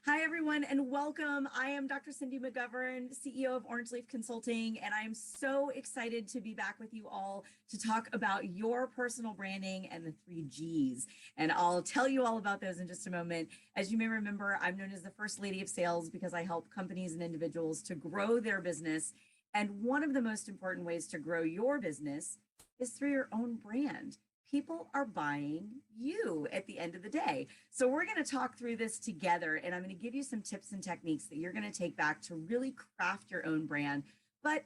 Hi, everyone, and welcome. I am Dr. Cindy McGovern, CEO of Orange Leaf Consulting, and I'm so excited to be back with you all to talk about your personal branding and the 3Gs. And I'll tell you all about those in just a moment. As you may remember, I'm known as the First Lady of Sales because I help companies and individuals to grow their business. And one of the most important ways to grow your business is through your own brand. People are buying you at the end of the day. So we're going to talk through this together, and I'm going to give you some tips and techniques that you're going to take back to really craft your own brand, but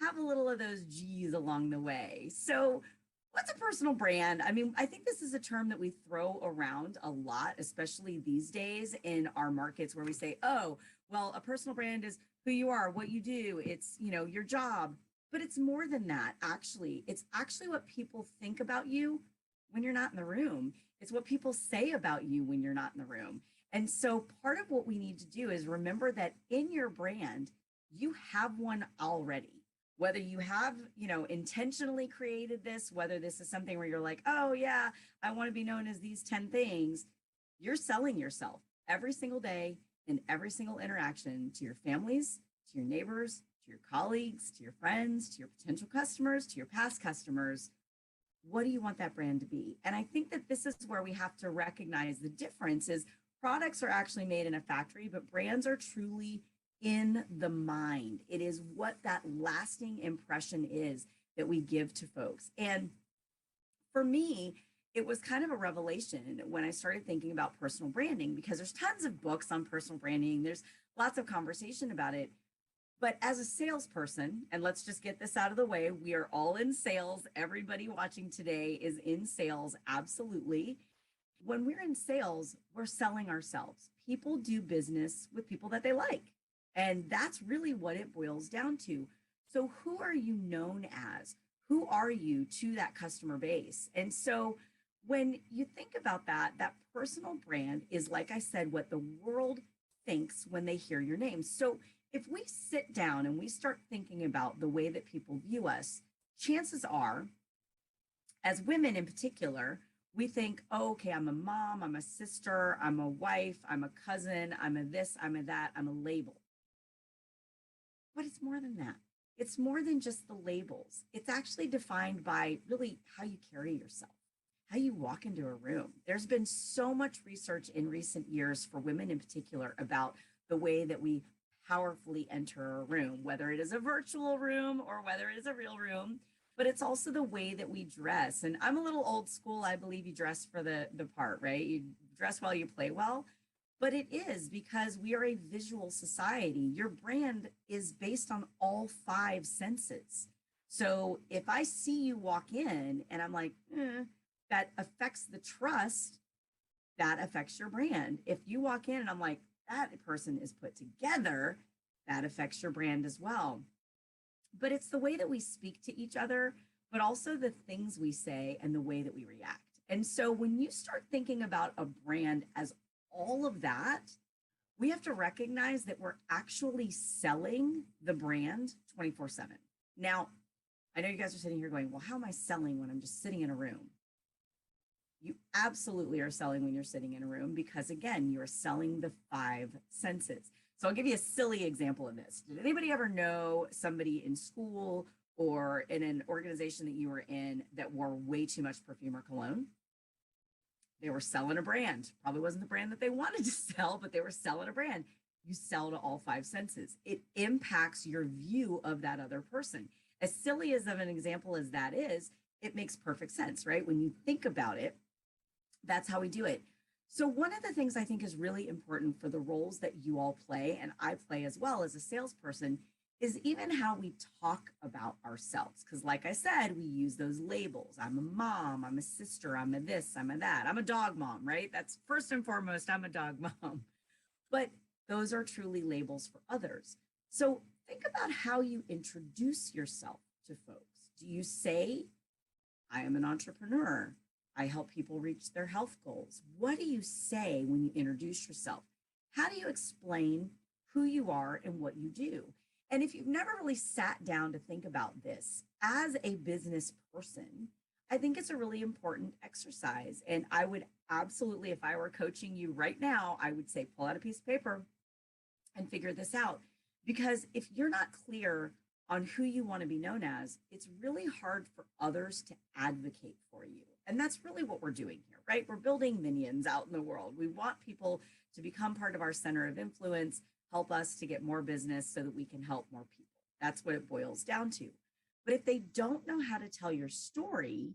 have a little of those G's along the way. So what's a personal brand? I mean, I think this is a term that we throw around a lot, especially these days in our markets where we say, oh, well, a personal brand is who you are, what you do. It's, your job. But it's more than that, actually. It's actually what people think about you when you're not in the room. It's what people say about you when you're not in the room. And so part of what we need to do is remember that in your brand, you have one already. Whether you have, intentionally created this, whether this is something where you're like, oh, yeah, I want to be known as these 10 things, you're selling yourself every single day in every single interaction to your families, to your neighbors, to your colleagues, to your friends, to your potential customers, to your past customers. What do you want that brand to be? And I think that this is where we have to recognize the difference is products are actually made in a factory, but brands are truly in the mind. It is what that lasting impression is that we give to folks. And for me, it was kind of a revelation when I started thinking about personal branding because there's tons of books on personal branding. There's lots of conversation about it. But as a salesperson, and let's just get this out of the way, we are all in sales. Everybody watching today is in sales, absolutely. When we're in sales, we're selling ourselves. People do business with people that they like. And that's really what it boils down to. So who are you known as? Who are you to that customer base? And so when you think about that, that personal brand is, like I said, what the world thinks when they hear your name. So if we sit down and we start thinking about the way that people view us, chances are, as women in particular, we think, oh, okay, I'm a mom, I'm a sister, I'm a wife, I'm a cousin, I'm a this, I'm a that, I'm a label. But it's more than that. It's more than just the labels. It's actually defined by really how you carry yourself, how you walk into a room. There's been so much research in recent years for women in particular about the way that we powerfully enter a room, whether it is a virtual room or whether it is a real room, but it's also the way that we dress. And I'm a little old school. I believe you dress for the part, right? You dress well, you play well. But it is because we are a visual society. Your brand is based on all five senses. So if I see you walk in and I'm like, that affects the trust, that affects your brand. If you walk in and I'm like, that person is put together, that affects your brand as well. But it's the way that we speak to each other, but also the things we say and the way that we react. And so when you start thinking about a brand as all of that, we have to recognize that we're actually selling the brand 24/7. Now, I know you guys are sitting here going, well, how am I selling when I'm just sitting in a room? You absolutely are selling when you're sitting in a room because, again, you're selling the five senses. So I'll give you a silly example of this. Did anybody ever know somebody in school or in an organization that you were in that wore way too much perfume or cologne? They were selling a brand. Probably wasn't the brand that they wanted to sell, but they were selling a brand. You sell to all five senses. It impacts your view of that other person. As silly as of an example as that is, it makes perfect sense, right? When you think about it, that's how we do it. So one of the things I think is really important for the roles that you all play, and I play as well as a salesperson, is even how we talk about ourselves. Because like I said, we use those labels. I'm a mom, I'm a sister, I'm a this, I'm a that. I'm a dog mom, right? That's first and foremost, I'm a dog mom. But those are truly labels for others. So think about how you introduce yourself to folks. Do you say, I am an entrepreneur? I help people reach their health goals. What do you say when you introduce yourself? How do you explain who you are and what you do? And if you've never really sat down to think about this as a business person, I think it's a really important exercise. And I would absolutely, if I were coaching you right now, I would say pull out a piece of paper and figure this out. Because if you're not clear on who you want to be known as, it's really hard for others to advocate for you. And that's really what we're doing here, right? We're building minions out in the world. We want people to become part of our center of influence, help us to get more business so that we can help more people. That's what it boils down to. But if they don't know how to tell your story,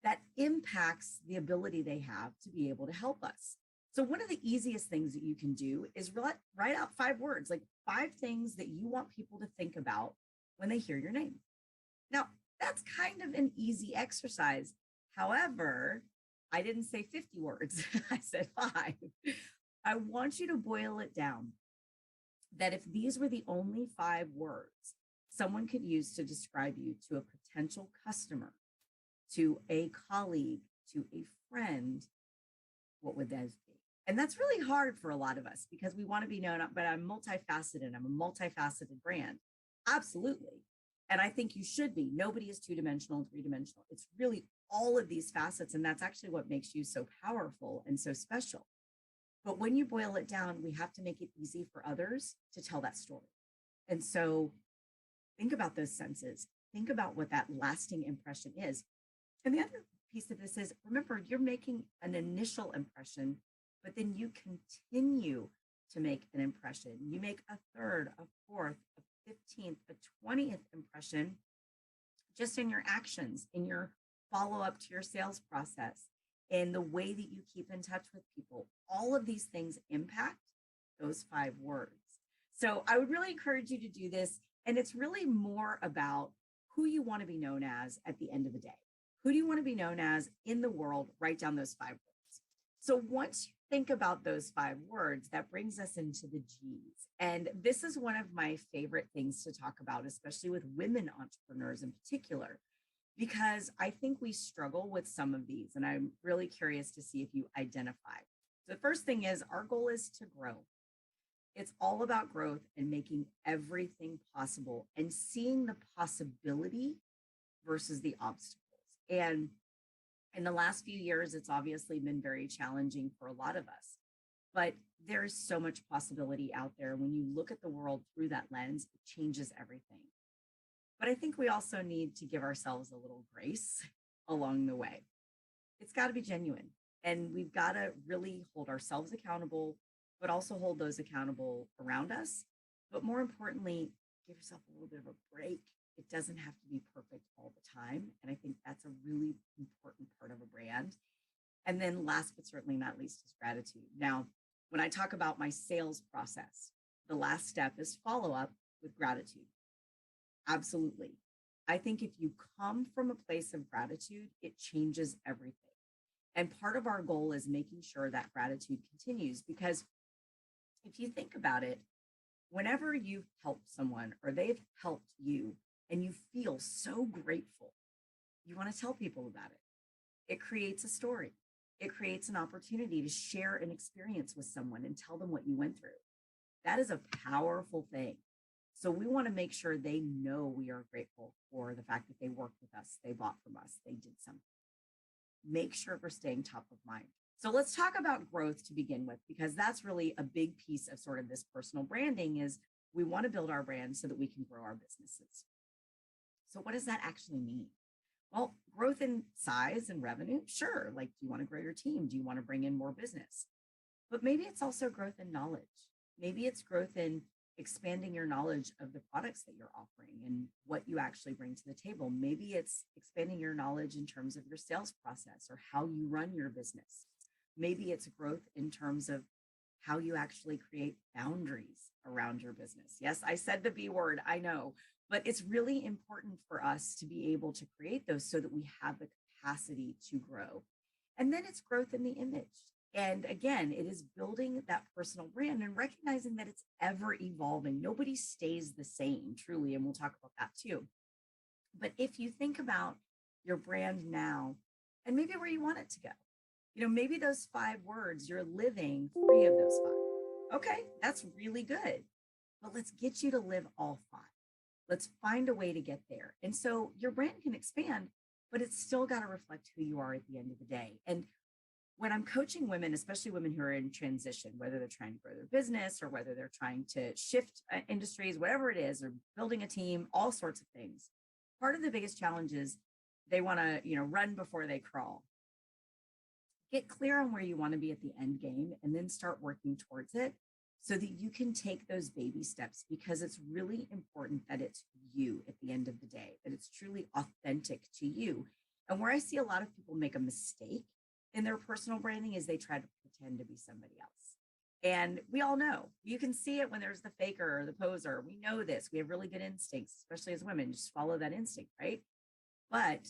that impacts the ability they have to be able to help us. So, one of the easiest things that you can do is write out 5 words, like 5 things that you want people to think about when they hear your name. Now, that's kind of an easy exercise. However, I didn't say 50 words, I said 5. I want you to boil it down that if these were the only 5 words someone could use to describe you to a potential customer, to a colleague, to a friend, what would those be? And that's really hard for a lot of us because we want to be known, but I'm multifaceted. I'm a multifaceted brand. Absolutely. And I think you should be. Nobody is 2-dimensional and 3-dimensional. It's really all of these facets. And that's actually what makes you so powerful and so special. But when you boil it down, we have to make it easy for others to tell that story. And so think about those senses. Think about what that lasting impression is. And the other piece of this is, remember, you're making an initial impression, but then you continue to make an impression. You make a third, a fourth, a 15th, a 20th impression just in your actions, in your follow up to your sales process, in the way that you keep in touch with people. All of these things impact those 5 words. So I would really encourage you to do this. And it's really more about who you want to be known as at the end of the day. Who do you want to be known as in the world? Write down those 5 words. So once you think about those 5 words, that brings us into the G's. And this is one of my favorite things to talk about, especially with women entrepreneurs in particular, because I think we struggle with some of these. And I'm really curious to see if you identify. So the first thing is our goal is to grow. It's all about growth and making everything possible and seeing the possibility versus the obstacles. And in the last few years, it's obviously been very challenging for a lot of us, but there's so much possibility out there. When you look at the world through that lens, it changes everything. But I think we also need to give ourselves a little grace along the way. It's got to be genuine. And we've got to really hold ourselves accountable, but also hold those accountable around us. But more importantly, give yourself a little bit of a break. It doesn't have to be perfect all the time. And I think that's a really important part of a brand. And then last but certainly not least is gratitude. Now, when I talk about my sales process, the last step is follow up with gratitude. Absolutely. I think if you come from a place of gratitude, it changes everything. And part of our goal is making sure that gratitude continues, because if you think about it, whenever you've helped someone or they've helped you and you feel so grateful, you want to tell people about it. It creates a story. It creates an opportunity to share an experience with someone and tell them what you went through. That is a powerful thing. So we want to make sure they know we are grateful for the fact that they worked with us, they bought from us, they did something. Make sure we're staying top of mind. So let's talk about growth to begin with, because that's really a big piece of sort of this personal branding is we want to build our brand so that we can grow our businesses. So what does that actually mean? Well, growth in size and revenue, sure. Like, do you want to grow your team? Do you want to bring in more business? But maybe it's also growth in knowledge. Maybe it's growth in expanding your knowledge of the products that you're offering and what you actually bring to the table. Maybe it's expanding your knowledge in terms of your sales process or how you run your business. Maybe it's growth in terms of how you actually create boundaries around your business. Yes, I said the B word, I know, but it's really important for us to be able to create those so that we have the capacity to grow. And then it's growth in the image. And again, it is building that personal brand and recognizing that it's ever evolving. Nobody stays the same, truly. And we'll talk about that too. But if you think about your brand now and maybe where you want it to go, maybe those 5 words, you're living 3 of those 5. Okay, that's really good. But let's get you to live all 5. Let's find a way to get there. And so your brand can expand, but it's still got to reflect who you are at the end of the day. And when I'm coaching women, especially women who are in transition, whether they're trying to grow their business or whether they're trying to shift industries, whatever it is, or building a team, all sorts of things, part of the biggest challenge is they want to, run before they crawl. Get clear on where you want to be at the end game and then start working towards it so that you can take those baby steps, because it's really important that it's you at the end of the day, that it's truly authentic to you. And where I see a lot of people make a mistake in their personal branding is they try to pretend to be somebody else. And we all know, you can see it when there's the faker or the poser. We know this. We have really good instincts, especially as women, just follow that instinct, right? But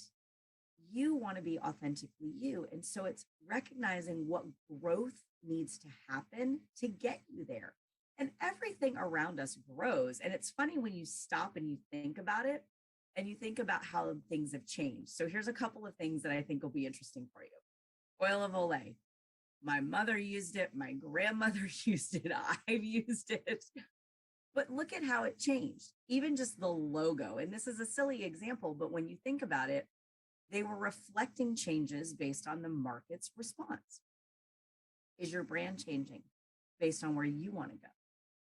you want to be authentically you. And so it's recognizing what growth needs to happen to get you there. And everything around us grows. And it's funny when you stop and you think about it and you think about how things have changed. So here's a couple of things that I think will be interesting for you. Oil of Olay. My mother used it. My grandmother used it. I've used it. But look at how it changed, even just the logo. And this is a silly example, but when you think about it, they were reflecting changes based on the market's response. Is your brand changing based on where you want to go,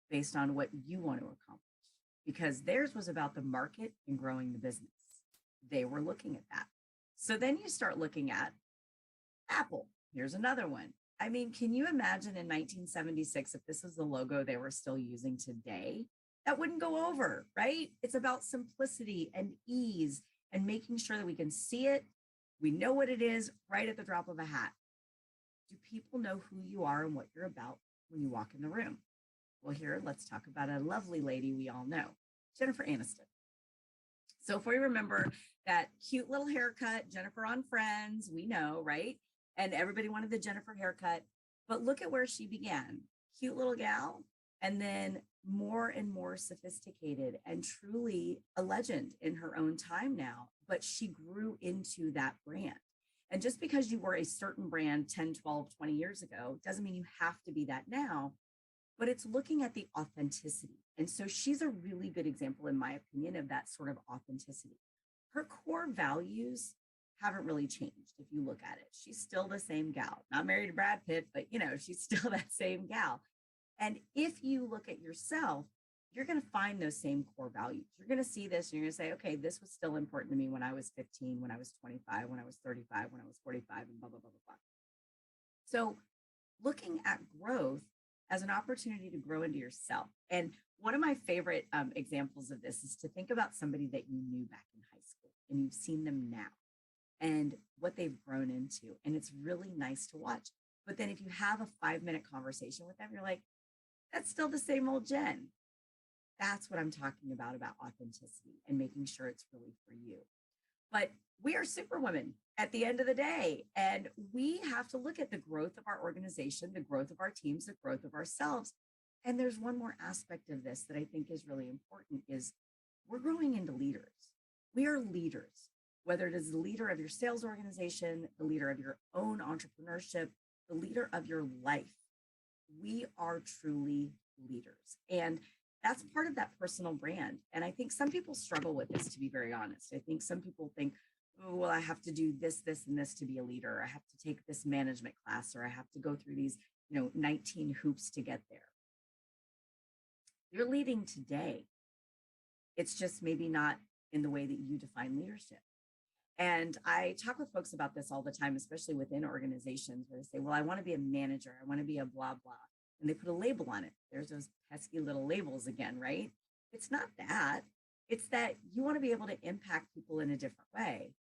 based on what you want to accomplish? Because theirs was about the market and growing the business. They were looking at that. So then you start looking at Apple. Here's another one. I mean, can you imagine in 1976, if this is the logo they were still using today, that wouldn't go over, right? It's about simplicity and ease and making sure that we can see it. We know what it is right at the drop of a hat. Do people know who you are and what you're about when you walk in the room? Well, here, let's talk about a lovely lady we all know, Jennifer Aniston. So if we remember that cute little haircut, Jennifer on Friends, we know, right? And everybody wanted the Jennifer haircut, but look at where she began. Cute little gal, and then more and more sophisticated and truly a legend in her own time now, but she grew into that brand. And just because you were a certain brand 10, 12, 20 years ago, doesn't mean you have to be that now, but it's looking at the authenticity. And so she's a really good example, in my opinion, of that sort of authenticity. Her core values haven't really changed. If you look at it, she's still the same gal, not married to Brad Pitt, but she's still that same gal. And if you look at yourself, you're going to find those same core values. You're going to see this and you're going to say, okay, this was still important to me when I was 15, when I was 25, when I was 35, when I was 45, and blah, blah, blah, blah, blah. So looking at growth as an opportunity to grow into yourself. And one of my favorite examples of this is to think about somebody that you knew back in high school and you've seen them now and what they've grown into. And it's really nice to watch. But then if you have a 5-minute conversation with them, you're like, that's still the same old Jen. That's what I'm talking about authenticity and making sure it's really for you. But we are superwomen at the end of the day, and we have to look at the growth of our organization, the growth of our teams, the growth of ourselves. And there's one more aspect of this that I think is really important is we're growing into leaders. We are leaders, whether it is the leader of your sales organization, the leader of your own entrepreneurship, the leader of your life. We are truly leaders. And that's part of that personal brand. And I think some people struggle with this, to be very honest. I think some people think, oh, well, I have to do this, this, and this to be a leader. I have to take this management class, or I have to go through these, 19 hoops to get there. You're leading today. It's just maybe not in the way that you define leadership. And I talk with folks about this all the time, especially within organizations where they say, well, I want to be a manager. I want to be a blah, blah. And they put a label on it. There's those pesky little labels again, right? It's not that. It's that you want to be able to impact people in a different way.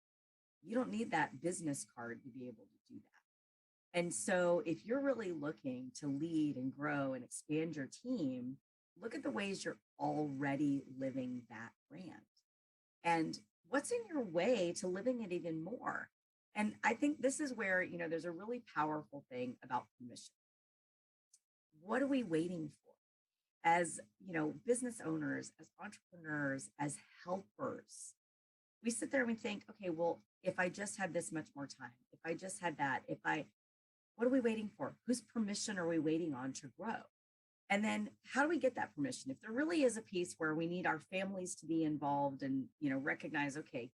You don't need that business card to be able to do that. And so if you're really looking to lead and grow and expand your team, look at the ways you're already living that brand. And what's in your way to living it even more? And I think this is where, there's a really powerful thing about permission. What are we waiting for? As, business owners, as entrepreneurs, as helpers, we sit there and we think, okay, well, if I just had this much more time, if I just had that, what are we waiting for? Whose permission are we waiting on to grow? And then how do we get that permission? If there really is a piece where we need our families to be involved and, recognize, okay,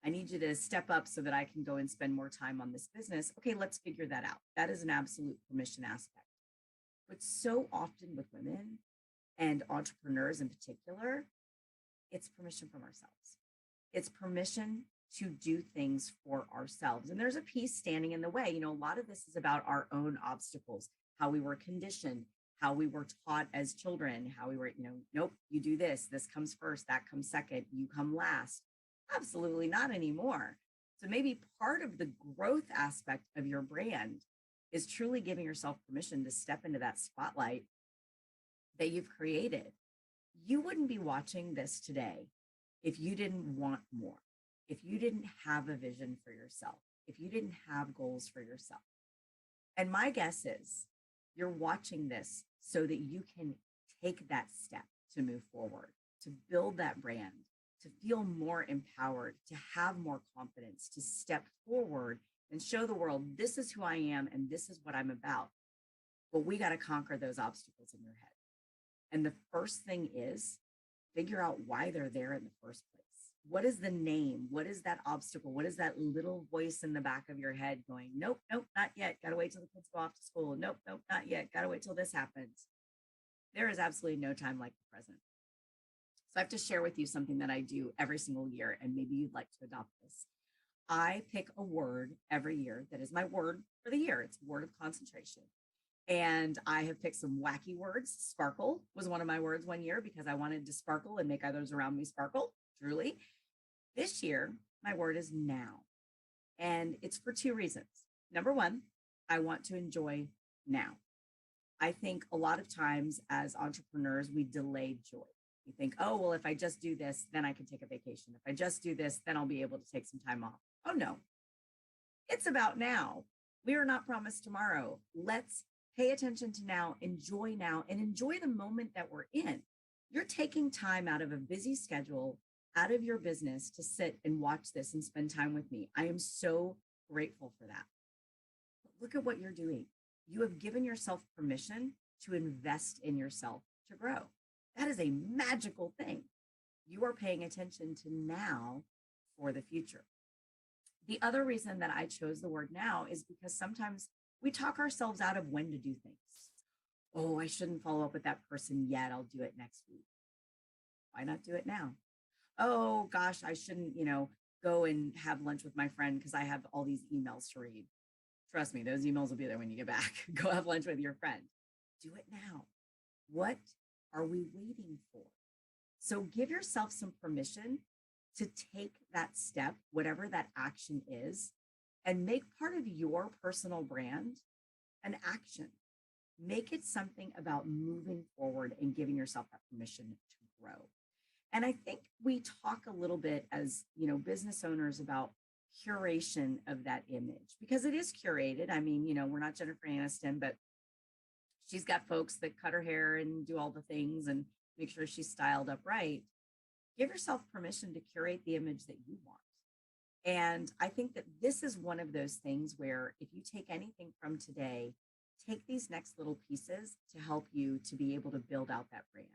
I need you to step up so that I can go and spend more time on this business. Okay, let's figure that out. That is an absolute permission aspect. But so often with women and entrepreneurs in particular, it's permission from ourselves. It's permission to do things for ourselves. And there's a piece standing in the way. A lot of this is about our own obstacles, how we were conditioned, how we were taught as children, how we were, nope, you do this comes first, that comes second, you come last. Absolutely not anymore. So maybe part of the growth aspect of your brand is truly giving yourself permission to step into that spotlight that you've created. You wouldn't be watching this today if you didn't want more, if you didn't have a vision for yourself, if you didn't have goals for yourself. And my guess is you're watching this so that you can take that step to move forward, to build that brand, to feel more empowered, to have more confidence, to step forward and show the world, this is who I am and this is what I'm about. But we got to conquer those obstacles in your head. And the first thing is figure out why they're there in the first place. What is the name? What is that obstacle? What is that little voice in the back of your head going, nope, nope, not yet. Got to wait till the kids go off to school. Nope, nope, not yet. Got to wait till this happens. There is absolutely no time like the present. So I have to share with you something that I do every single year, and maybe you'd like to adopt this. I pick a word every year that is my word for the year. It's word of concentration. And I have picked some wacky words. Sparkle was one of my words one year because I wanted to sparkle and make others around me sparkle, truly. This year, my word is now. And it's for two reasons. Number one, I want to enjoy now. I think a lot of times as entrepreneurs, we delay joy. We think, oh, well, if I just do this, then I can take a vacation. If I just do this, then I'll be able to take some time off. Oh, no. It's about now. We are not promised tomorrow. Let's pay attention to now, and enjoy the moment that we're in. You're taking time out of a busy schedule, out of your business to sit and watch this and spend time with me. I am so grateful for that. But look at what you're doing. You have given yourself permission to invest in yourself to grow. That is a magical thing. You are paying attention to now for the future. The other reason that I chose the word now is because sometimes we talk ourselves out of when to do things. Oh, I shouldn't follow up with that person yet. I'll do it next week. Why not do it now? Oh gosh, I shouldn't, go and have lunch with my friend because I have all these emails to read. Trust me, those emails will be there when you get back. Go have lunch with your friend. Do it now. What are we waiting for? So give yourself some permission to take that step, whatever that action is, and make part of your personal brand an action. Make it something about moving forward and giving yourself that permission to grow. And I think we talk a little bit as, business owners about curation of that image because it is curated. I mean, we're not Jennifer Aniston, but she's got folks that cut her hair and do all the things and make sure she's styled up right. Give yourself permission to curate the image that you want. And I think that this is one of those things where if you take anything from today, take these next little pieces to help you to be able to build out that brand.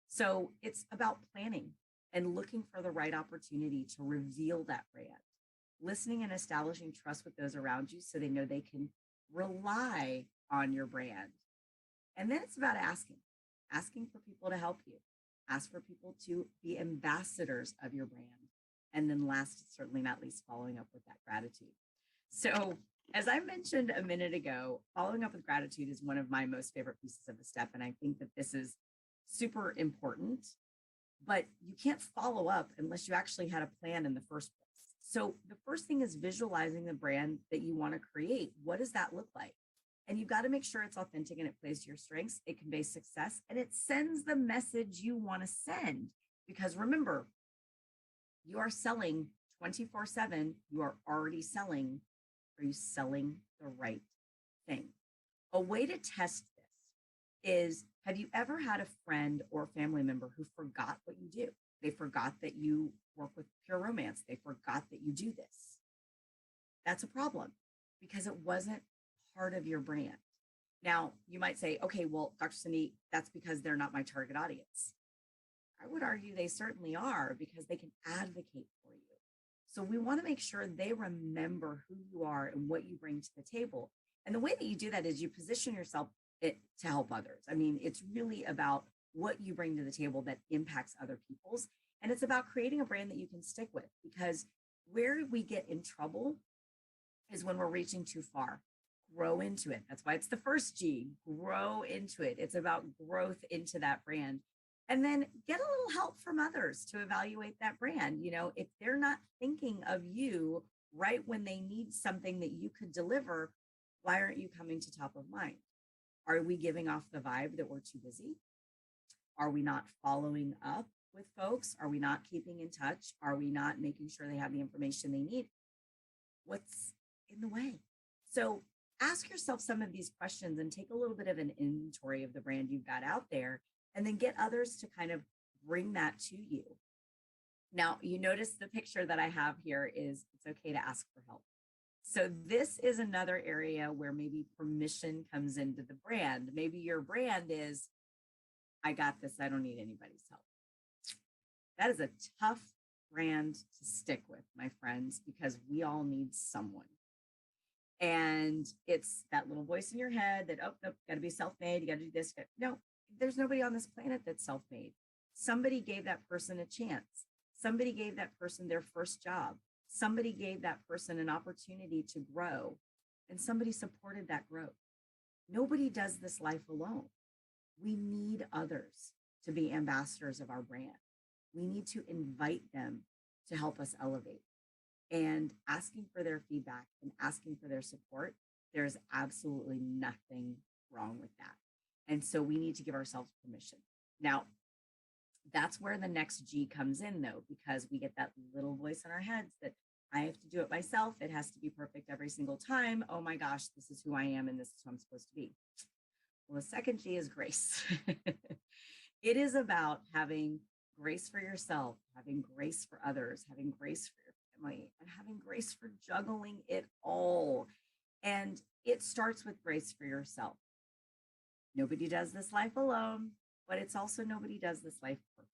So it's about planning and looking for the right opportunity to reveal that brand, listening and establishing trust with those around you so they know they can rely on your brand. And then it's about asking for people to help you, ask for people to be ambassadors of your brand. And then last, certainly not least, following up with that gratitude. So as I mentioned a minute ago, following up with gratitude is one of my most favorite pieces of the step. And I think that this is super important, but you can't follow up unless you actually had a plan in the first place. So the first thing is visualizing the brand that you want to create. What does that look like? And you've got to make sure it's authentic and it plays to your strengths. It conveys success and it sends the message you want to send. Because remember, you are selling 24/7. You are already selling. Are you selling the right thing? A way to test this is, have you ever had a friend or family member who forgot what you do? They forgot that you work with Pure Romance. They forgot that you do this. That's a problem because it wasn't part of your brand. Now, you might say, okay, well, Dr. Cindy, that's because they're not my target audience. I would argue they certainly are because they can advocate for you. So we want to make sure they remember who you are and what you bring to the table. And the way that you do that is you position yourself to help others. I mean, it's really about what you bring to the table that impacts other people's. And it's about creating a brand that you can stick with, because where we get in trouble is when we're reaching too far. Grow into it. That's why it's the first G, grow into it. It's about growth into that brand. And then get a little help from others to evaluate that brand. You know, if they're not thinking of you right when they need something that you could deliver, why aren't you coming to top of mind? Are we giving off the vibe that we're too busy? Are we not following up with folks? Are we not keeping in touch? Are we not making sure they have the information they need? What's in the way? So ask yourself some of these questions and take a little bit of an inventory of the brand you've got out there, and then get others to kind of bring that to you. Now, you notice the picture that I have here is it's okay to ask for help. So this is another area where maybe permission comes into the brand. Maybe your brand is, I got this, I don't need anybody's help. That is a tough brand to stick with, my friends, because we all need someone. And it's that little voice in your head that, oh, nope, got to be self-made. You got to do this. No, there's nobody on this planet that's self-made. Somebody gave that person a chance. Somebody gave that person their first job. Somebody gave that person an opportunity to grow, and somebody supported that growth. Nobody does this life alone. We need others to be ambassadors of our brand. We need to invite them to help us elevate. And asking for their feedback and asking for their support, there's absolutely nothing wrong with that. And so we need to give ourselves permission. Now, that's where the next G comes in, though, because we get that little voice in our heads that I have to do it myself. It has to be perfect every single time. Oh my gosh, this is who I am and this is who I'm supposed to be. Well, the second G is grace. It is about having grace for yourself, having grace for others, having grace for your family, and having grace for juggling it all. And it starts with grace for yourself. Nobody does this life alone, but it's also nobody does this life perfect.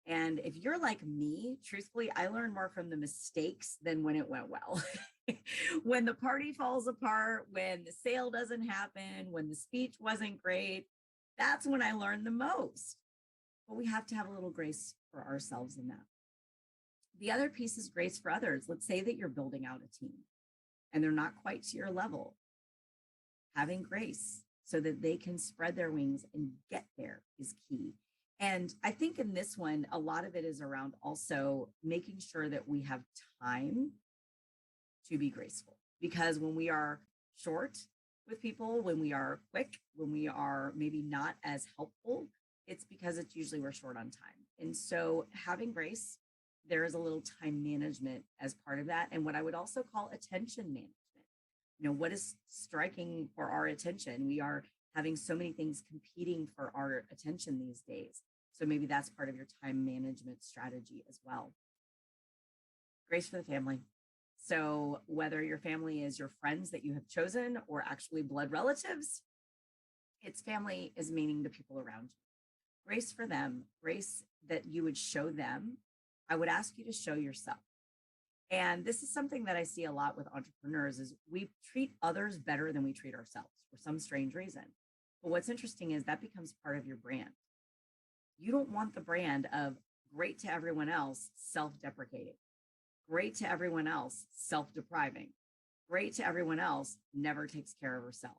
And if you're like me, truthfully, I learned more from the mistakes than when it went well. When the party falls apart, when the sale doesn't happen, when the speech wasn't great, that's when I learned the most. But we have to have a little grace for ourselves in that. The other piece is grace for others. Let's say that you're building out a team and they're not quite to your level. Having grace so that they can spread their wings and get there is key. And I think in this one, a lot of it is around also making sure that we have time to be graceful. Because when we are short with people, when we are quick, when we are maybe not as helpful, it's because it's usually we're short on time. And so having grace, there is a little time management as part of that. And what I would also call attention management. You know, what is striking for our attention? We are having so many things competing for our attention these days. So maybe that's part of your time management strategy as well. Grace for the family. So whether your family is your friends that you have chosen or actually blood relatives, it's family is meaning the people around you. Grace for them, grace that you would show them. I would ask you to show yourself. And this is something that I see a lot with entrepreneurs is we treat others better than we treat ourselves for some strange reason. But what's interesting is that becomes part of your brand. You don't want the brand of great to everyone else, self-deprecating, great to everyone else, self-depriving, great to everyone else, never takes care of herself.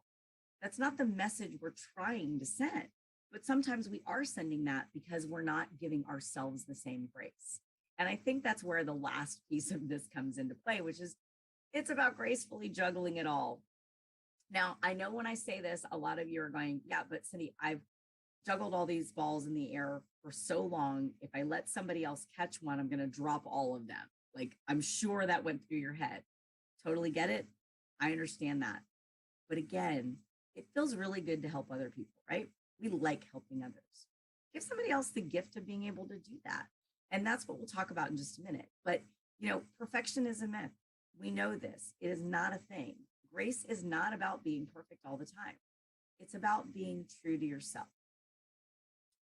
That's not the message we're trying to send. But sometimes we are sending that because we're not giving ourselves the same grace. And I think that's where the last piece of this comes into play, which is it's about gracefully juggling it all. Now, I know when I say this, a lot of you are going, yeah, but Cindy, I've juggled all these balls in the air for so long. If I let somebody else catch one, I'm going to drop all of them. Like, I'm sure that went through your head. Totally get it. I understand that. But again, it feels really good to help other people, right? We like helping others. Give somebody else the gift of being able to do that. And that's what we'll talk about in just a minute. But, you know, perfection is a myth. We know this. It is not a thing. Grace is not about being perfect all the time. It's about being true to yourself.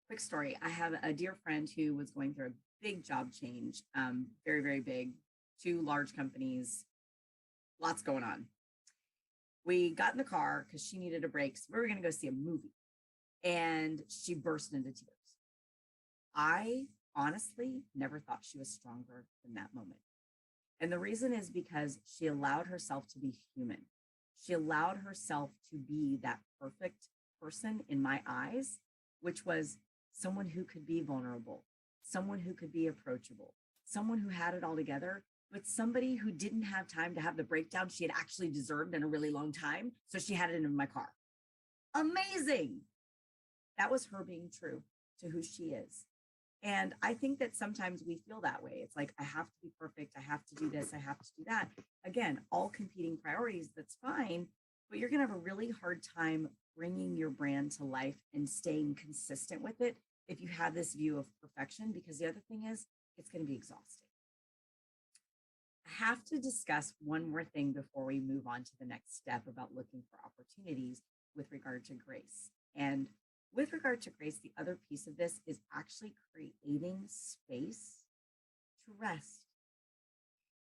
Quick story. I have a dear friend who was going through a big job change, very, very big, two large companies, lots going on. We got in the car because she needed a break. So we were going to go see a movie and she burst into tears. I honestly never thought she was stronger than that moment. And the reason is because she allowed herself to be human. She allowed herself to be that perfect person in my eyes, which was someone who could be vulnerable, someone who could be approachable, someone who had it all together, but somebody who didn't have time to have the breakdown she had actually deserved in a really long time. So she had it in my car. Amazing. That was her being true to who she is. And I think that sometimes we feel that way. It's like, I have to be perfect. I have to do this. I have to do that. Again, all competing priorities. That's fine. But you're going to have a really hard time bringing your brand to life and staying consistent with it if you have this view of perfection, because the other thing is, it's going to be exhausting. I have to discuss one more thing before we move on to the next step about looking for opportunities with regard to grace. And with regard to grace, the other piece of this is actually creating space to rest.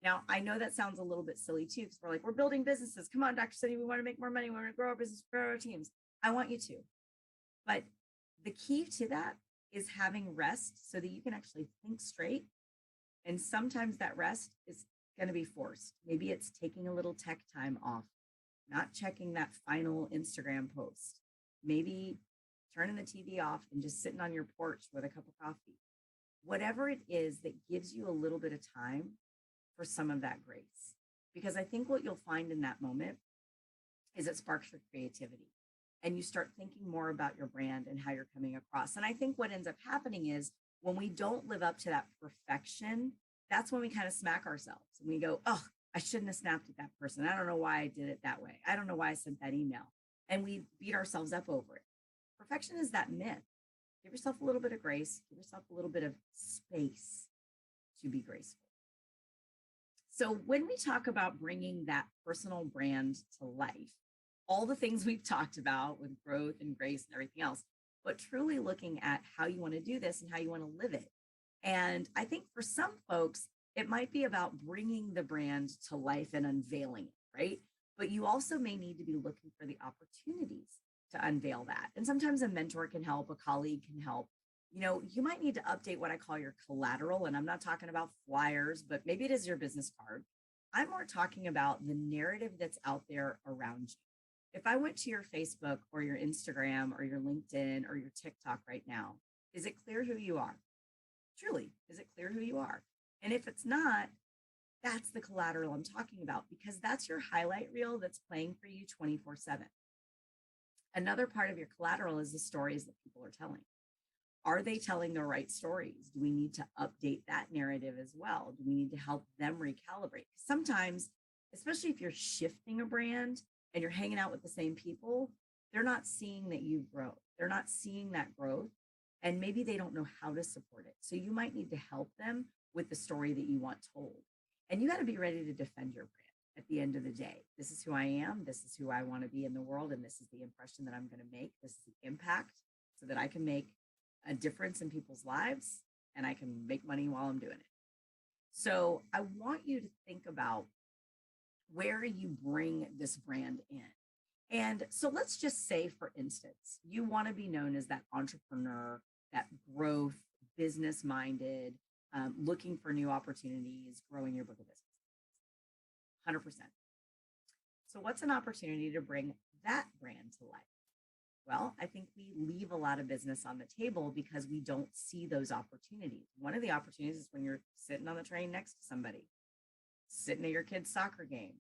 Now, I know that sounds a little bit silly too, because we're like, we're building businesses. Come on, Dr. Cindy, we want to make more money. We want to grow our business, grow our teams. I want you to. But the key to that is having rest so that you can actually think straight. And sometimes that rest is going to be forced. Maybe it's taking a little tech time off, not checking that final Instagram post. Maybe turning the TV off and just sitting on your porch with a cup of coffee. Whatever it is that gives you a little bit of time for some of that grace. Because I think what you'll find in that moment is it sparks your creativity and you start thinking more about your brand and how you're coming across. And I think what ends up happening is when we don't live up to that perfection, that's when we kind of smack ourselves and we go, oh, I shouldn't have snapped at that person. I don't know why I did it that way. I don't know why I sent that email. And we beat ourselves up over it. Perfection is that myth. Give yourself a little bit of grace, give yourself a little bit of space to be graceful. So when we talk about bringing that personal brand to life, all the things we've talked about with growth and grace and everything else, but truly looking at how you want to do this and how you want to live it. And I think for some folks, it might be about bringing the brand to life and unveiling it, right? But you also may need to be looking for the opportunities to unveil that. And sometimes a mentor can help, a colleague can help. You know, you might need to update what I call your collateral. And I'm not talking about flyers, but maybe it is your business card. I'm more talking about the narrative that's out there around you. If I went to your Facebook or your Instagram or your LinkedIn or your TikTok right now, is it clear who you are? Truly, is it clear who you are? And if it's not, that's the collateral I'm talking about, because that's your highlight reel that's playing for you 24/7. Another part of your collateral is the stories that people are telling. Are they telling the right stories? Do we need to update that narrative as well? Do we need to help them recalibrate? Sometimes, especially if you're shifting a brand and you're hanging out with the same people, they're not seeing that you grow. They're not seeing that growth. And maybe they don't know how to support it. So you might need to help them with the story that you want told. And you got to be ready to defend your brand at the end of the day. This is who I am. This is who I want to be in the world. And this is the impression that I'm going to make. This is the impact so that I can make a difference in people's lives and I can make money while I'm doing it. So I want you to think about where you bring this brand in. And so let's just say, for instance, you want to be known as that entrepreneur, that growth, business minded, looking for new opportunities, growing your book of business. 100%. So what's an opportunity to bring that brand to life? Well, I think we leave a lot of business on the table because we don't see those opportunities. One of the opportunities is when you're sitting on the train next to somebody, sitting at your kid's soccer game,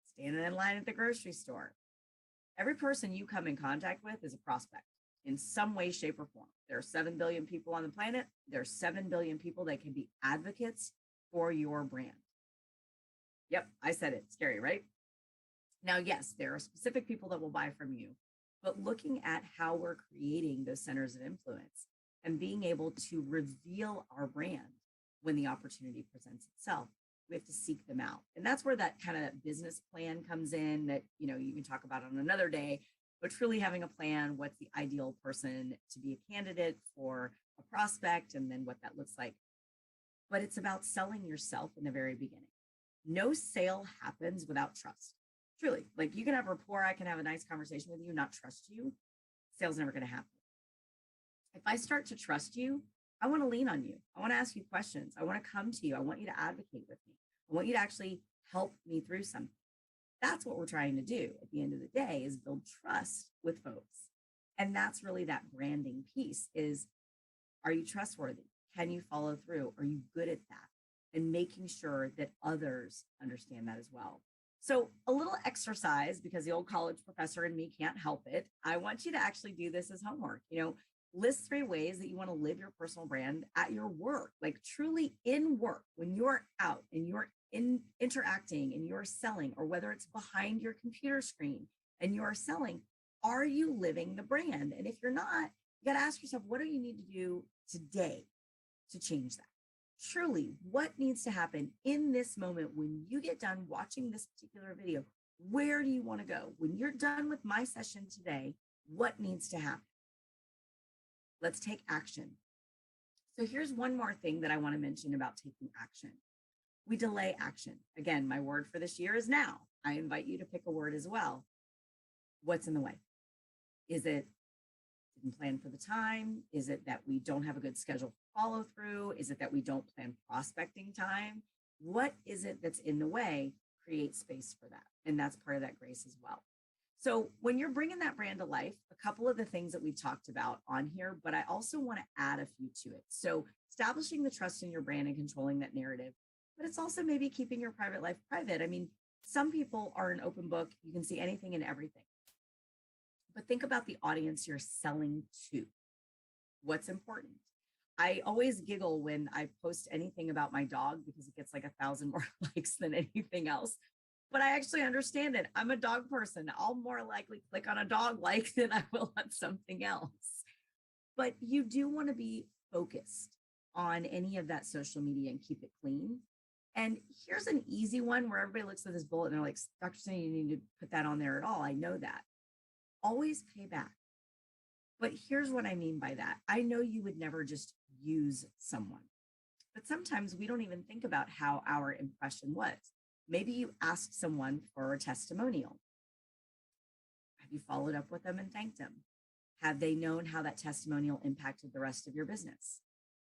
standing in line at the grocery store. Every person you come in contact with is a prospect in some way, shape, or form. There are 7 billion people on the planet. There are 7 billion people that can be advocates for your brand. Yep, I said it. Scary, right? Now, yes, there are specific people that will buy from you, but looking at how we're creating those centers of influence and being able to reveal our brand when the opportunity presents itself, we have to seek them out. And that's where that kind of business plan comes in that, you know, you can talk about on another day, but truly having a plan, what's the ideal person to be a candidate for a prospect, and then what that looks like. but it's about selling yourself in the very beginning. No sale happens without trust. Truly, like you can have rapport, I can have a nice conversation with you, not trust you. Sale's never going to happen. If I start to trust you, I want to lean on you. I want to ask you questions. I want to come to you. I want you to advocate with me. I want you to actually help me through something. That's what we're trying to do at the end of the day is build trust with folks. And that's really that branding piece is, are you trustworthy? Can you follow through? Are you good at that? And making sure that others understand that as well. So a little exercise, because the old college professor in me can't help it. I want you to actually do this as homework. List 3 ways that you want to live your personal brand at your work, like truly in work, when you're out and you're interacting and you're selling, or whether it's behind your computer screen and you're selling, are you living the brand? And if you're not, you got to ask yourself, what do you need to do today to change that? Truly, what needs to happen in this moment when you get done watching this particular video? Where do you want to go? When you're done with my session today, what needs to happen? Let's take action. So here's one more thing that I want to mention about taking action. We delay action. Again, my word for this year is now. I invite you to pick a word as well. What's in the way? Is it didn't plan for the time? Is it that we don't have a good schedule follow through? Is it that we don't plan prospecting time? What is it that's in the way? Create space for that. And that's part of that grace as well. So when you're bringing that brand to life, a couple of the things that we've talked about on here, but I also want to add a few to it. So establishing the trust in your brand and controlling that narrative, but it's also maybe keeping your private life private. I mean, some people are an open book. You can see anything and everything. But think about the audience you're selling to. What's important? I always giggle when I post anything about my dog because it gets like 1,000 more likes than anything else. But I actually understand it. I'm a dog person. I'll more likely click on a dog like than I will on something else. But you do want to be focused on any of that social media and keep it clean. And here's an easy one where everybody looks at this bullet and they're like, Dr. Cindy, you need to put that on there at all. I know that. Always pay back. But here's what I mean by that. I know you would never just use someone, but sometimes we don't even think about how our impression was. Maybe you asked someone for a testimonial. Have you followed up with them and thanked them? Have they known how that testimonial impacted the rest of your business?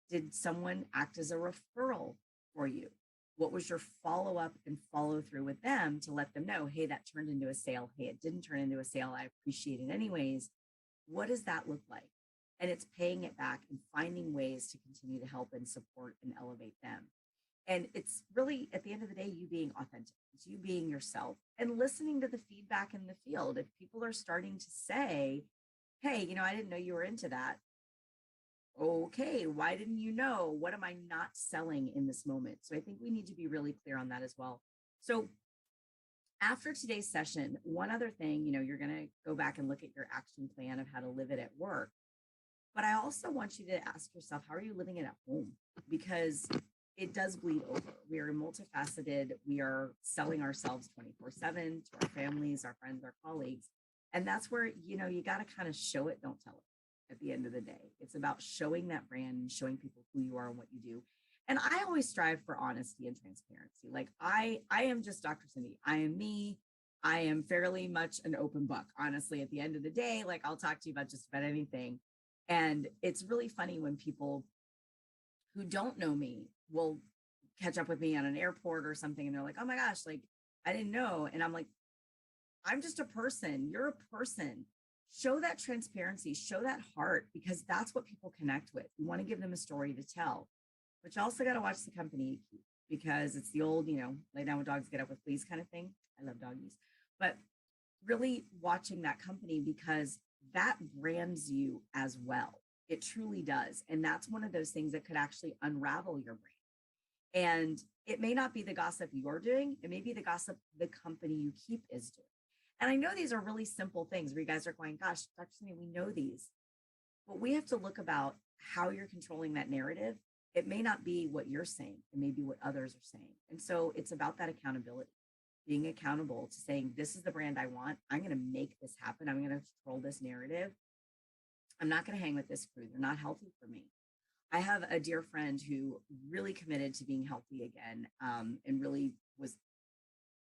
Did someone act as a referral for you? What was your follow up and follow through with them to let them know, hey, that turned into a sale. Hey, it didn't turn into a sale. I appreciate it anyways. What does that look like? And it's paying it back and finding ways to continue to help and support and elevate them. And it's really, at the end of the day, you being authentic. It's you being yourself and listening to the feedback in the field. If people are starting to say, hey, I didn't know you were into that. Okay, why didn't you know? What am I not selling in this moment? So I think we need to be really clear on that as well. So after today's session, one other thing, you're going to go back and look at your action plan of how to live it at work. But I also want you to ask yourself, how are you living it at home? Because it does bleed over. We are multifaceted. We are selling ourselves 24/7 to our families, our friends, our colleagues. And that's where, you got to kind of show it, don't tell it at the end of the day. It's about showing that brand and showing people who you are and what you do. And I always strive for honesty and transparency. Like I am just Dr. Cindy. I am me. I am fairly much an open book. Honestly, at the end of the day, like I'll talk to you about just about anything. And it's really funny when people who don't know me will catch up with me on an airport or something. And they're like, oh my gosh, like I didn't know. And I'm like, I'm just a person. You're a person. Show that transparency, show that heart, because that's what people connect with. You want to give them a story to tell, but you also got to watch the company you keep, because it's the old, lay down with dogs, get up with fleas kind of thing. I love doggies, but really watching that company, because that brands you as well. It truly does. And that's one of those things that could actually unravel your brand. And it may not be the gossip you're doing. It may be the gossip the company you keep is doing. And I know these are really simple things where you guys are going, gosh, Dr. Cindy, we know these, but we have to look about how you're controlling that narrative. It may not be what you're saying. It may be what others are saying. And so it's about that accountability, being accountable to saying, this is the brand I want. I'm going to make this happen. I'm going to control this narrative. I'm not going to hang with this crew. They're not healthy for me. I have a dear friend who really committed to being healthy again, and really was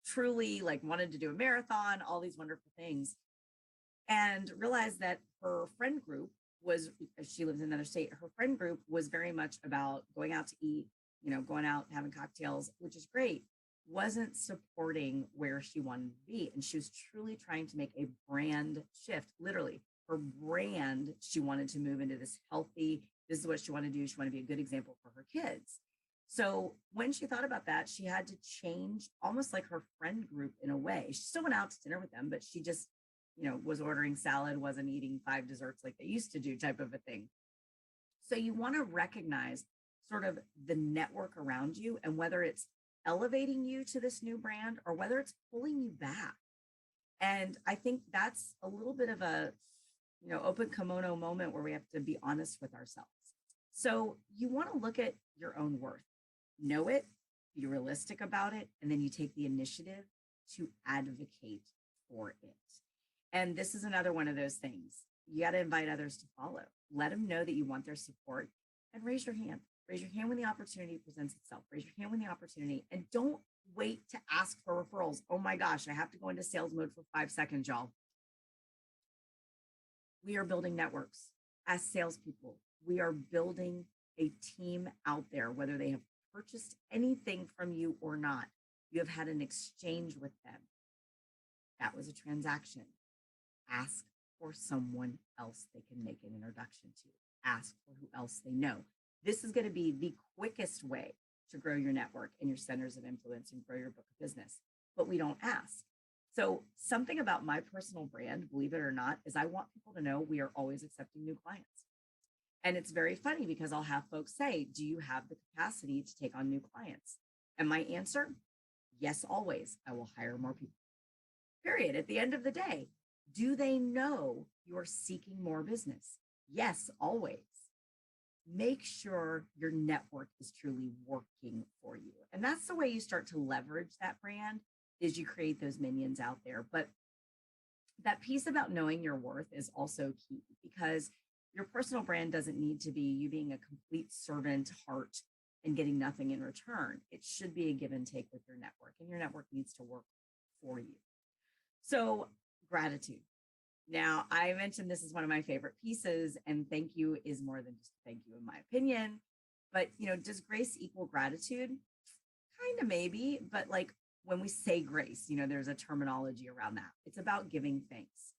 truly like wanted to do a marathon, all these wonderful things, and realized that her friend group was, she lives in another state, her friend group was very much about going out to eat, going out, having cocktails, which is great, wasn't supporting where she wanted to be. And she was truly trying to make a brand shift, literally. Her brand, she wanted to move into this healthy, this is what she wanted to do. She wanted to be a good example for her kids. So when she thought about that, she had to change almost like her friend group in a way. She still went out to dinner with them, but she just, was ordering salad, wasn't eating 5 desserts like they used to do, type of a thing. So you want to recognize sort of the network around you and whether it's elevating you to this new brand or whether it's pulling you back. And I think that's a little bit of a, open kimono moment where we have to be honest with ourselves. So you want to look at your own worth, know it, be realistic about it, and then you take the initiative to advocate for it. And this is another one of those things. You got to invite others to follow. Let them know that you want their support and raise your hand. Raise your hand when the opportunity presents itself. Raise your hand when the opportunity, and don't wait to ask for referrals. Oh my gosh, I have to go into sales mode for 5 seconds, y'all. We are building networks as salespeople. We are building a team out there, whether they have purchased anything from you or not. You have had an exchange with them. That was a transaction. Ask for someone else they can make an introduction to. Ask for who else they know. This is going to be the quickest way to grow your network and your centers of influence and grow your book of business. But we don't ask. So something about my personal brand, believe it or not, is I want people to know we are always accepting new clients. And it's very funny because I'll have folks say, do you have the capacity to take on new clients? And my answer, yes, always. I will hire more people. Period. At the end of the day, do they know you're seeking more business? Yes, always. Make sure your network is truly working for you. And that's the way you start to leverage that brand, is you create those minions out there. But that piece about knowing your worth is also key, because your personal brand doesn't need to be you being a complete servant heart and getting nothing in return. It should be a give and take with your network, and your network needs to work for you. So gratitude. Now, I mentioned this is one of my favorite pieces, and thank you is more than just thank you, in my opinion. But, does grace equal gratitude? Kind of maybe, but like when we say grace, there's a terminology around that. It's about giving thanks,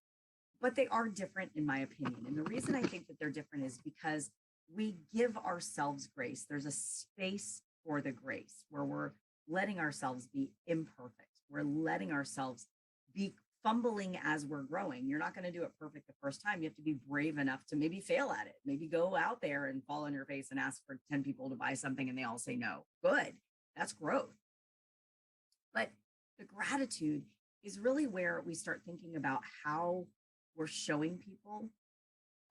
but they are different, in my opinion. And the reason I think that they're different is because we give ourselves grace. There's a space for the grace where we're letting ourselves be imperfect. We're letting ourselves be fumbling as we're growing. You're not going to do it perfect the first time. You have to be brave enough to maybe fail at it. Maybe go out there and fall on your face and ask for 10 people to buy something and they all say no. Good. That's growth. But the gratitude is really where we start thinking about how we're showing people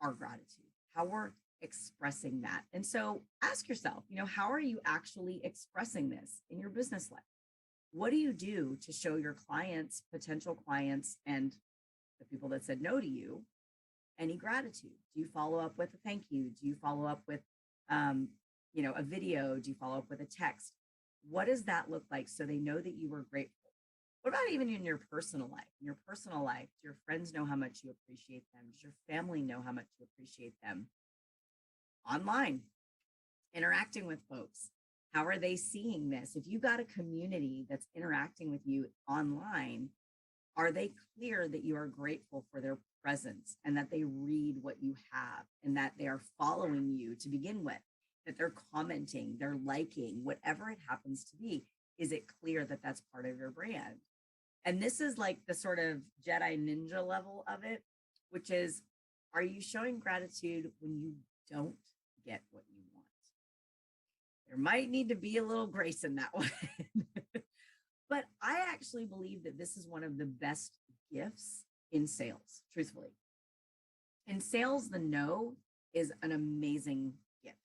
our gratitude, how we're expressing that. And so ask yourself, how are you actually expressing this in your business life? What do you do to show your clients, potential clients, and the people that said no to you any gratitude? Do you follow up with a thank you? Do you follow up with, a video? Do you follow up with a text? What does that look like so they know that you were grateful? What about even in your personal life? In your personal life, do your friends know how much you appreciate them? Does your family know how much you appreciate them? Online, interacting with folks. How are they seeing this? If you got a community that's interacting with you online, are they clear that you are grateful for their presence and that they read what you have and that they are following you to begin with, that they're commenting, they're liking, whatever it happens to be? Is it clear that that's part of your brand? And this is like the sort of Jedi ninja level of it, which is, are you showing gratitude when you don't get what you want? There might need to be a little grace in that one. But I actually believe that this is one of the best gifts in sales, truthfully. In sales, the no is an amazing gift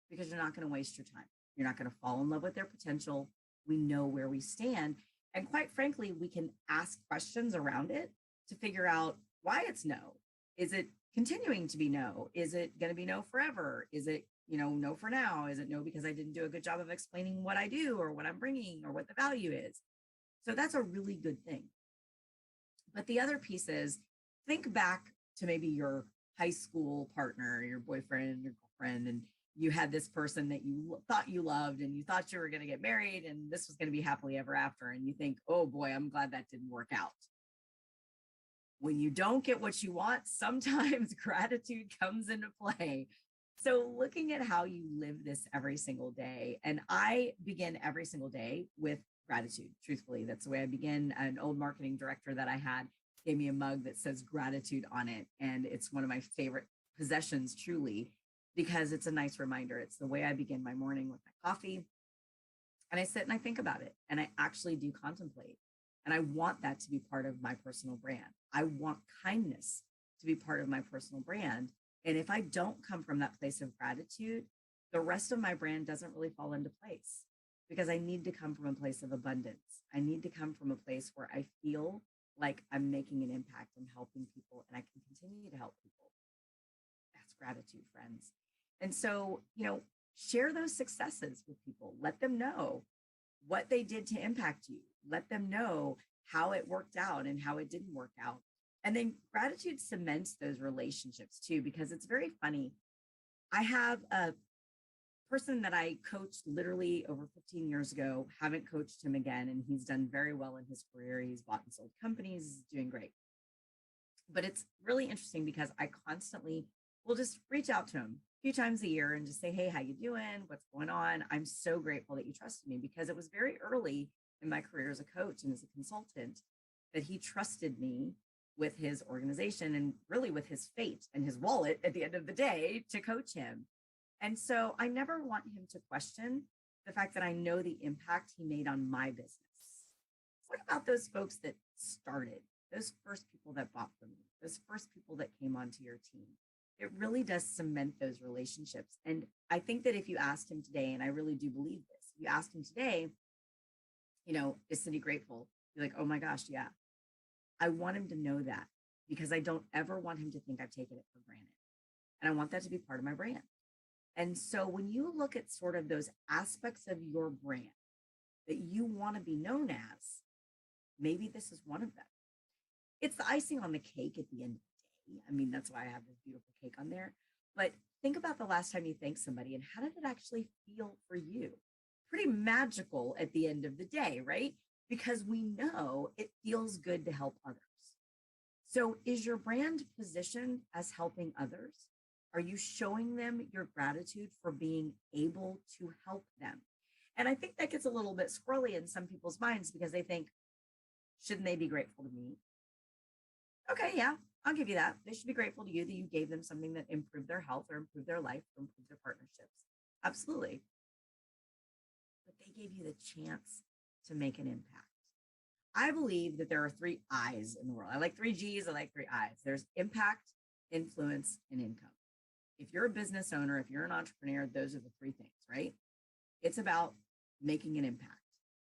because you're not going to waste your time. You're not going to fall in love with their potential. We know where we stand. And quite frankly, we can ask questions around it to figure out why it's no. Is it continuing to be no? Is it going to be no forever? Is it, no for now? Is it no because I didn't do a good job of explaining what I do or what I'm bringing or what the value is? So that's a really good thing. But the other piece is think back to maybe your high school partner, your boyfriend, your girlfriend, and you had this person that you thought you loved and you thought you were going to get married and this was going to be happily ever after. And you think, oh boy, I'm glad that didn't work out. When you don't get what you want, sometimes gratitude comes into play. So, looking at how you live this every single day, and I begin every single day with gratitude. Truthfully, that's the way I begin. An old marketing director that I had gave me a mug that says gratitude on it. And it's one of my favorite possessions, truly, because it's a nice reminder. It's the way I begin my morning with my coffee. And I sit and I think about it and I actually do contemplate. And I want that to be part of my personal brand. I want kindness to be part of my personal brand. And if I don't come from that place of gratitude, the rest of my brand doesn't really fall into place because I need to come from a place of abundance. I need to come from a place where I feel like I'm making an impact and helping people and I can continue to help people. That's gratitude, friends. And so, share those successes with people. Let them know what they did to impact you. Let them know how it worked out and how it didn't work out. And then gratitude cements those relationships too, because it's very funny. I have a person that I coached literally over 15 years ago, haven't coached him again, and he's done very well in his career. He's bought and sold companies, he's doing great. But it's really interesting because I constantly will just reach out to him a few times a year and just say, hey, how you doing? What's going on? I'm so grateful that you trusted me because it was very early in my career as a coach and as a consultant that he trusted me with his organization and really with his fate and his wallet at the end of the day to coach him. And so I never want him to question the fact that I know the impact he made on my business. What about those folks that started, those first people that bought from you, those first people that came onto your team? It really does cement those relationships. And I think that if you asked him today, and I really do believe this, if you asked him today, is Cindy grateful? You're like, oh my gosh, yeah. I want him to know that because I don't ever want him to think I've taken it for granted. And I want that to be part of my brand. And so when you look at sort of those aspects of your brand that you want to be known as, maybe this is one of them. It's the icing on the cake at the end of the day. I mean, that's why I have this beautiful cake on there. But think about the last time you thanked somebody and how did it actually feel for you? Pretty magical at the end of the day, right? Because we know it feels good to help others. So is your brand positioned as helping others? Are you showing them your gratitude for being able to help them? And I think that gets a little bit squirrely in some people's minds because they think, shouldn't they be grateful to me? Okay, yeah, I'll give you that. They should be grateful to you that you gave them something that improved their health or improved their life or improved their partnerships. Absolutely. But they gave you the chance to make an impact. I believe that there are 3 I's in the world. I like 3 G's, I like 3 I's. There's impact, influence, and income. If you're a business owner, if you're an entrepreneur, those are the 3 things, right? It's about making an impact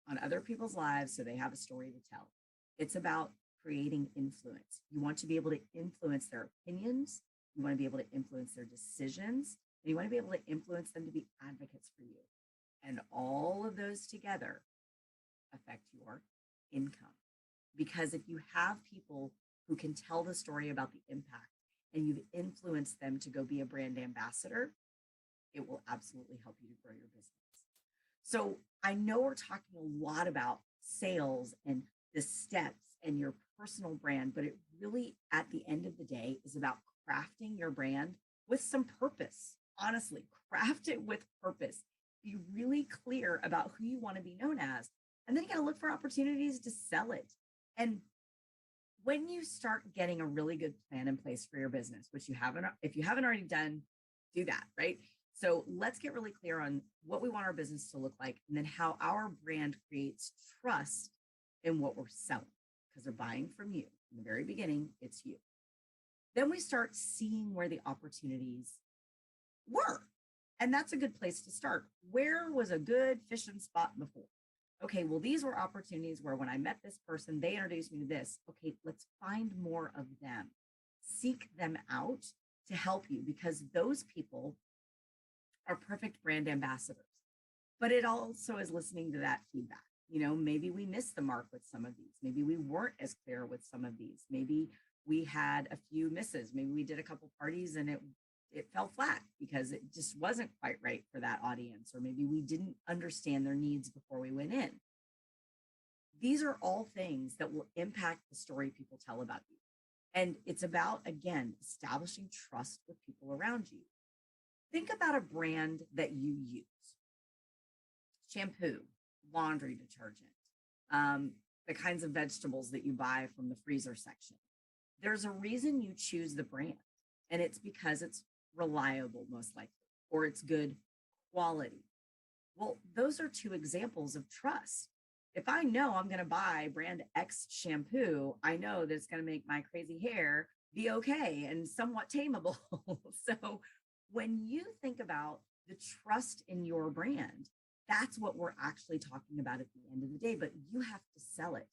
on other people's lives so they have a story to tell. It's about creating influence. You want to be able to influence their opinions. You want to be able to influence their decisions. And you want to be able to influence them to be advocates for you. And all of those together affect your income. Because if you have people who can tell the story about the impact and you've influenced them to go be a brand ambassador, it will absolutely help you to grow your business. So I know we're talking a lot about sales and the steps and your personal brand, but it really, at the end of the day, is about crafting your brand with some purpose. Honestly, craft it with purpose. Be really clear about who you want to be known as. And then you got to look for opportunities to sell it. And when you start getting a really good plan in place for your business, which if you haven't already done, do that, right? So let's get really clear on what we want our business to look like and then how our brand creates trust in what we're selling because they're buying from you. In the very beginning, it's you. Then we start seeing where the opportunities were. And that's a good place to start. Where was a good fishing spot before? Okay, well, these were opportunities where when I met this person, they introduced me to this. Okay, let's find more of them. seek them out to help you, because those people are perfect brand ambassadors. But it also is listening to that feedback. Maybe we missed the mark with some of these. Maybe we weren't as clear with some of these. Maybe we had a few misses. Maybe we did a couple parties and it fell flat because it just wasn't quite right for that audience, or maybe we didn't understand their needs before we went in. These are all things that will impact the story people tell about you. And it's about, again, establishing trust with people around you. Think about a brand that you use: shampoo, laundry detergent, the kinds of vegetables that you buy from the freezer section. There's a reason you choose the brand, and it's because it's reliable, most likely, or it's good quality. Well, those are two examples of trust. If I know I'm going to buy brand X shampoo, I know that it's going to make my crazy hair be okay and somewhat tameable. So when you think about the trust in your brand, that's what we're actually talking about at the end of the day. But you have to sell it.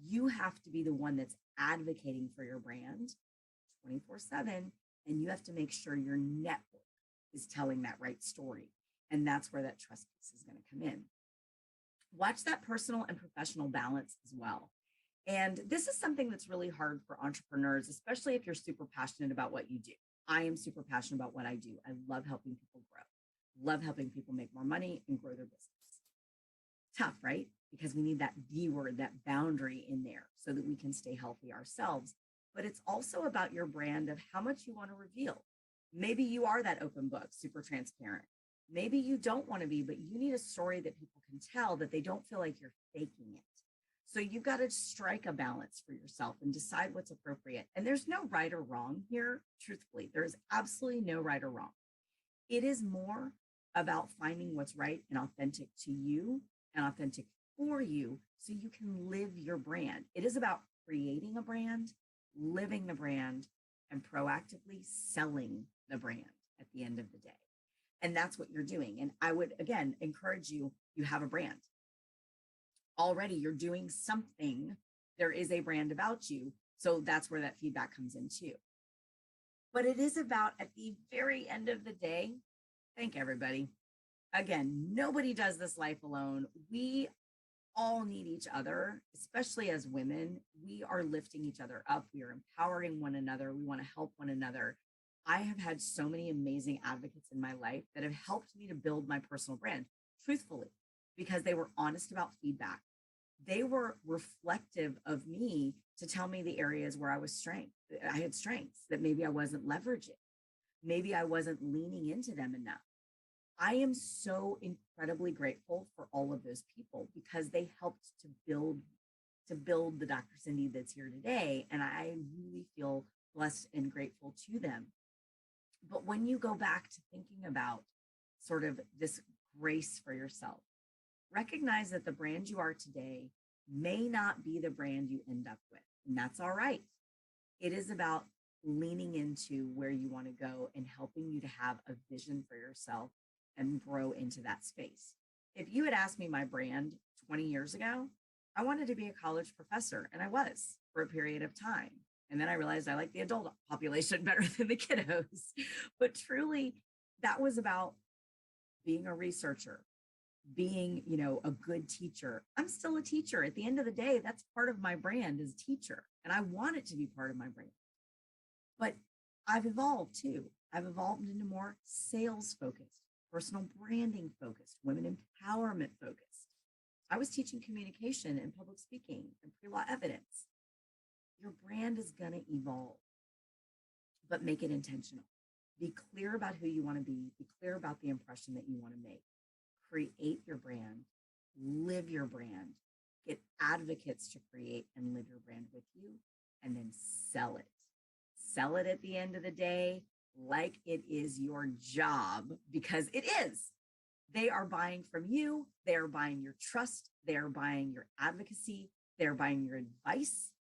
You have to be the one that's advocating for your brand 24/7. And you have to make sure your network is telling that right story. And that's where that trust piece is going to come in. Watch that personal and professional balance as well. And this is something that's really hard for entrepreneurs, especially if you're super passionate about what you do. I am super passionate about what I do. I love helping people grow, love helping people make more money and grow their business. Tough, right? Because we need that B word, that boundary in there so that we can stay healthy ourselves. But it's also about your brand, of how much you want to reveal. Maybe you are that open book, super transparent. Maybe you don't want to be, but you need a story that people can tell, that they don't feel like you're faking it. So you've got to strike a balance for yourself and decide what's appropriate. And there's no right or wrong here, truthfully. There's absolutely no right or wrong. It is more about finding what's right and authentic to you and authentic for you so you can live your brand. It is about creating a brand, living the brand, and proactively selling the brand at the end of the day. And that's what you're doing. And I would, again, encourage you, you have a brand. Already you're doing something. There is a brand about you. So that's where that feedback comes in too. But it is about, at the very end of the day, thank everybody. Again, nobody does this life alone. We all need each other, especially as women. We are lifting each other up. We are empowering one another. We want to help one another. I have had so many amazing advocates in my life that have helped me to build my personal brand, truthfully, because they were honest about feedback. They were reflective of me to tell me the areas where I had strengths that maybe I wasn't leveraging. Maybe I wasn't leaning into them enough. I am so incredibly grateful for all of those people, because they helped to build the Dr. Cindy that's here today. And I really feel blessed and grateful to them. But when you go back to thinking about sort of this grace for yourself, recognize that the brand you are today may not be the brand you end up with, and that's all right. It is about leaning into where you want to go and helping you to have a vision for yourself and grow into that space. If you had asked me my brand 20 years ago, I wanted to be a college professor, and I was for a period of time. And then I realized I like the adult population better than the kiddos. But truly, that was about being a researcher, being, a good teacher. I'm still a teacher. At the end of the day, that's part of my brand, is teacher. And I want it to be part of my brand. But I've evolved too. I've evolved into more sales focused, personal branding focused, women empowerment focused. I was teaching communication and public speaking and pre-law evidence. Your brand is going to evolve, but make it intentional. Be clear about who you want to be. Be clear about the impression that you want to make. Create your brand, live your brand, get advocates to create and live your brand with you, and then sell it. Sell it at the end of the day like it is your job, because it is. They are buying from you. They are buying your trust. They are buying your advocacy. They're buying your advice.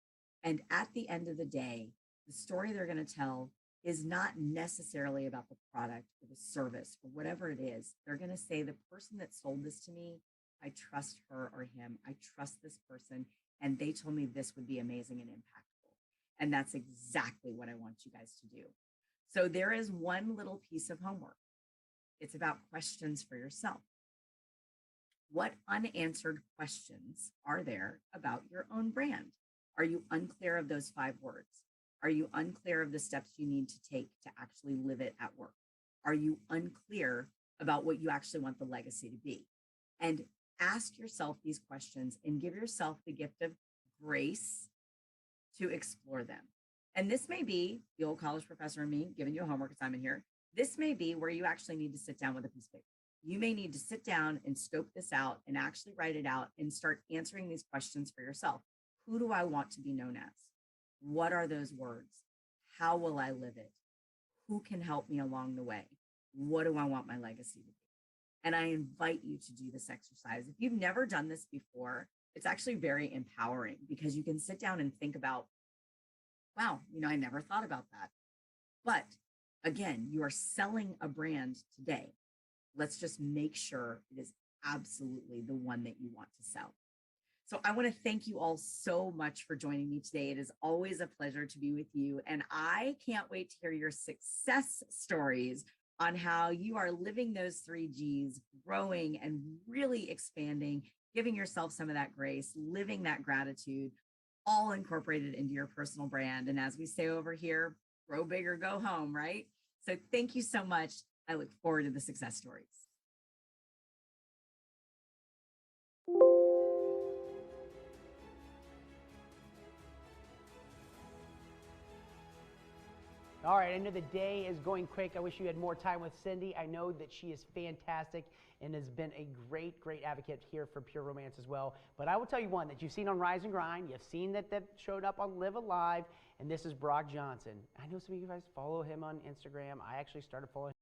And at the end of the day, the story they're going to tell is not necessarily about the product or the service or whatever it is. They're going to say, the person that sold this to me, I trust her or him. I trust this person. And they told me this would be amazing and impactful. And that's exactly what I want you guys to do. So there is one little piece of homework. It's about questions for yourself. What unanswered questions are there about your own brand? Are you unclear of those 5 words? Are you unclear of the steps you need to take to actually live it at work? Are you unclear about what you actually want the legacy to be? And ask yourself these questions and give yourself the gift of grace to explore them. And this may be the old college professor in me giving you a homework assignment here. This may be where you actually need to sit down with a piece of paper. You may need to sit down and scope this out and actually write it out and start answering these questions for yourself. Who do I want to be known as? What are those words? How will I live it? Who can help me along the way? What do I want my legacy to be? And I invite you to do this exercise. If you've never done this before, it's actually very empowering because you can sit down and think about, wow, I never thought about that. But again, you are selling a brand today. Let's just make sure it is absolutely the one that you want to sell. So I want to thank you all so much for joining me today. It is always a pleasure to be with you. And I can't wait to hear your success stories on how you are living those 3Gs, growing and really expanding, giving yourself some of that grace, living that gratitude, all incorporated into your personal brand. And as we say over here, grow big or go home, right? So thank you so much. I look forward to the success stories. All right, I know the day is going quick. I wish you had more time with Cindy. I know that she is fantastic and has been a great, great advocate here for Pure Romance as well. But I will tell you one that you've seen on Rise and Grind. You've seen that showed up on Live Alive, and this is Brock Johnson. I know some of you guys follow him on Instagram. I actually started following